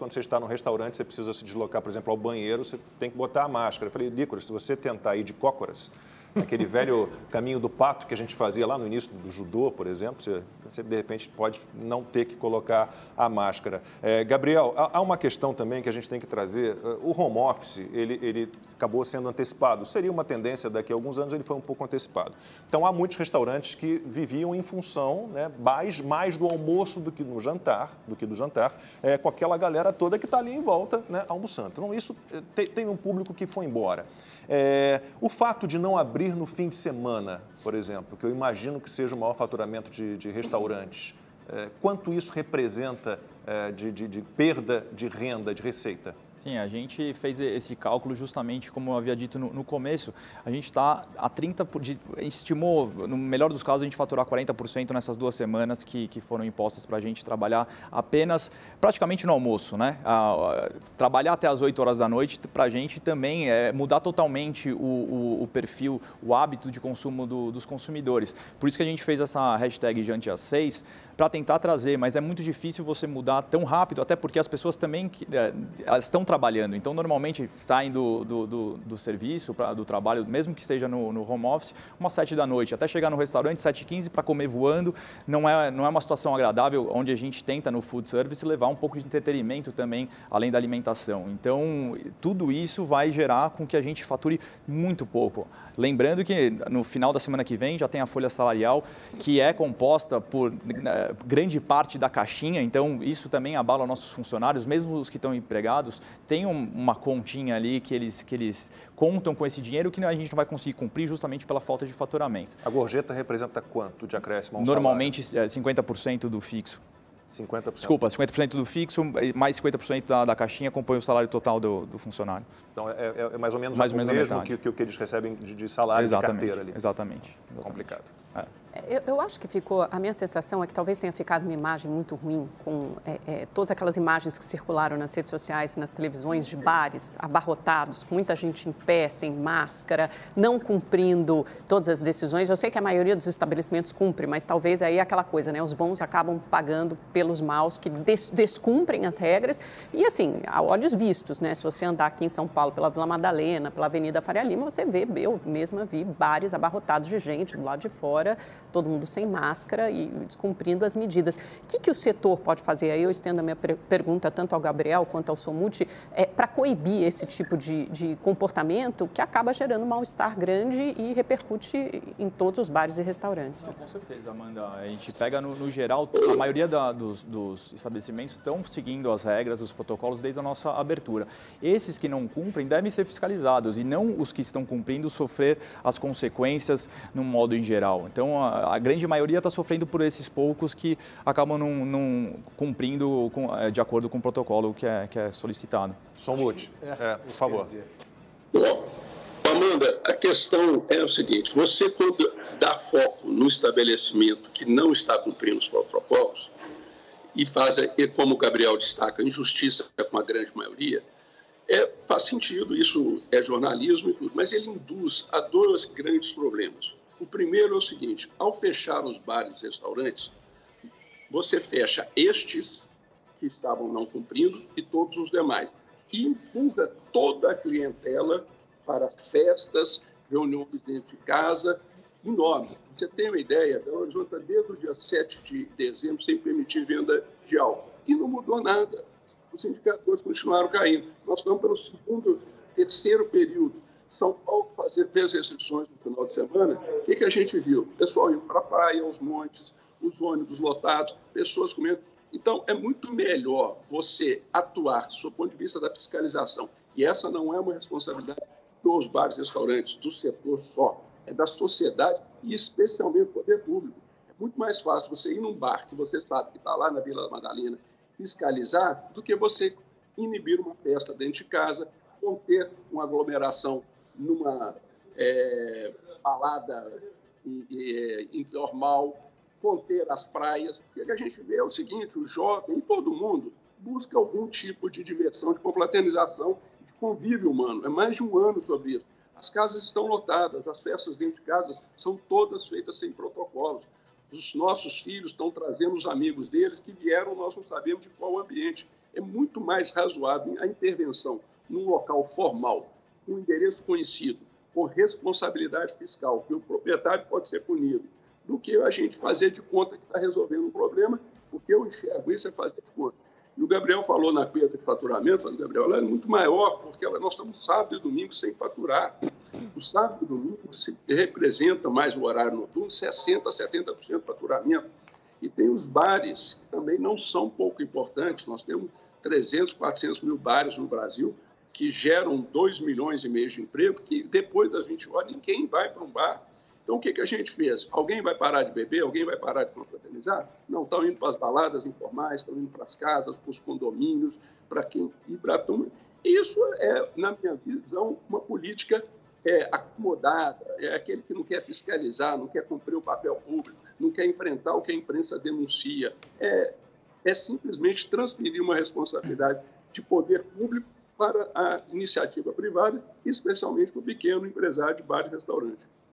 quando você está no restaurante, você precisa se deslocar, por exemplo, ao banheiro, você tem que botar a máscara. Eu falei, Nicolas, se você tentar ir de cócoras, aquele velho caminho do pato que a gente fazia lá no início do judô, por exemplo, você de repente pode não ter que colocar a máscara. Gabriel, há uma questão também que a gente tem que trazer. O home office, ele acabou sendo antecipado. Seria uma tendência daqui a alguns anos, ele foi um pouco antecipado. Então, há muitos restaurantes que viviam em função, né, mais do almoço do que do jantar, com aquela galera toda que está ali em volta, né, almoçando. Então, isso tem um público que foi embora. O fato de não abrir no fim de semana, por exemplo, que eu imagino que seja o maior faturamento de restaurantes, quanto isso representa de perda de renda, de receita? Sim, a gente fez esse cálculo justamente, como eu havia dito no começo, a gente está a 30%, estimou, no melhor dos casos, a gente faturar 40% nessas 2 semanas que foram impostas para a gente trabalhar apenas, praticamente no almoço, né? Trabalhar até as 8 horas da noite, para a gente também é mudar totalmente o perfil, o hábito de consumo dos consumidores. Por isso que a gente fez essa hashtag Jante às 6, para tentar trazer, mas é muito difícil você mudar tão rápido, até porque as pessoas também elas estão trabalhando. Então, normalmente, saem do serviço, do trabalho, mesmo que seja no home office, umas 7 da noite, até chegar no restaurante 7h15 para comer voando. Não é uma situação agradável, onde a gente tenta, no food service, levar um pouco de entretenimento também, além da alimentação. Então, tudo isso vai gerar com que a gente fature muito pouco. Lembrando que no final da semana que vem já tem a folha salarial, que é composta por grande parte da caixinha, então isso também abala nossos funcionários, mesmo os que estão empregados, tem uma continha ali que eles contam com esse dinheiro que a gente não vai conseguir cumprir justamente pela falta de faturamento. A gorjeta representa quanto de acréscimo? Normalmente 50% do fixo. 50%? Desculpa, 50% do fixo, mais 50% da caixinha compõe o salário total do funcionário. Então, é mais ou menos o mesmo que o que eles recebem de salário de carteira ali. Exatamente. Complicado. Eu acho que a minha sensação é que talvez tenha ficado uma imagem muito ruim com todas aquelas imagens que circularam nas redes sociais, nas televisões, de bares abarrotados, com muita gente em pé, sem máscara, não cumprindo todas as decisões. Eu sei que a maioria dos estabelecimentos cumpre, mas talvez aí é aquela coisa, né? Os bons acabam pagando pelos maus que descumprem as regras. E assim, a olhos vistos, né? Se você andar aqui em São Paulo pela Vila Madalena, pela Avenida Faria Lima, você vê, eu mesma vi bares abarrotados de gente do lado de fora, todo mundo sem máscara e descumprindo as medidas. O que o setor pode fazer? Aí eu estendo a minha pergunta tanto ao Gabriel quanto ao Somuth, para coibir esse tipo de comportamento que acaba gerando um mal-estar grande e repercute em todos os bares e restaurantes. Não, com certeza, Amanda. A gente pega no geral, a maioria dos estabelecimentos estão seguindo as regras, os protocolos desde a nossa abertura. Esses que não cumprem devem ser fiscalizados e não os que estão cumprindo sofrer as consequências no modo em geral. Então, a grande maioria está sofrendo por esses poucos que acabam não cumprindo de acordo com o protocolo que é solicitado. Somuth, por favor. Bom, Amanda, a questão é o seguinte, você quando dá foco no estabelecimento que não está cumprindo os protocolos e faz, como o Gabriel destaca, injustiça com a grande maioria, faz sentido, isso é jornalismo e tudo, mas ele induz a 2 grandes problemas. O primeiro é o seguinte, ao fechar os bares e restaurantes, você fecha estes que estavam não cumprindo e todos os demais. E empurra toda a clientela para festas, reuniões dentro de casa, enormes. Você tem uma ideia, Belo Horizonte está desde o dia 7 de dezembro sem permitir venda de álcool. E não mudou nada. Os indicadores continuaram caindo. Nós estamos pelo terceiro período. São Paulo fez restrições no final de semana. O que a gente viu? O pessoal indo para a praia, aos montes, os ônibus lotados, pessoas comendo. Então, é muito melhor você atuar, do ponto de vista da fiscalização. E essa não é uma responsabilidade dos bares e restaurantes, do setor só. É da sociedade e especialmente do poder público. É muito mais fácil você ir num bar que você sabe que está lá na Vila Madalena, fiscalizar, do que você inibir uma festa dentro de casa, conter uma aglomeração numa balada informal, conter as praias. O que a gente vê é o seguinte, o jovem e todo mundo busca algum tipo de diversão, de confraternização, de convívio humano. É mais de um ano sobre isso. As casas estão lotadas, as festas dentro de casa são todas feitas sem protocolos. Os nossos filhos estão trazendo os amigos deles que vieram, nós não sabemos de qual ambiente. É muito mais razoável a intervenção num local formal, com um endereço conhecido, com responsabilidade fiscal, que o proprietário pode ser punido, do que a gente fazer de conta que está resolvendo um problema, porque eu enxergo isso é fazer de conta. E o Gabriel falou na perda de faturamento, Gabriel, ela é muito maior, porque nós estamos sábado e domingo sem faturar. O sábado e domingo se representa mais o horário noturno, 60% a 70% do faturamento. E tem os bares, que também não são pouco importantes. Nós temos 300, 400 mil bares no Brasil, que geram 2,5 milhões de emprego, que depois das 20 horas ninguém vai para um bar. Então, o que a gente fez? Alguém vai parar de beber? Alguém vai parar de confraternizar? Não, estão indo para as baladas informais, estão indo para as casas, para os condomínios, para quem ir para a turma. Isso é, na minha visão, uma política acomodada, é aquele que não quer fiscalizar, não quer cumprir o papel público, não quer enfrentar o que a imprensa denuncia. É simplesmente transferir uma responsabilidade de poder público para a iniciativa privada, especialmente para o pequeno empresário de bar e restaurante.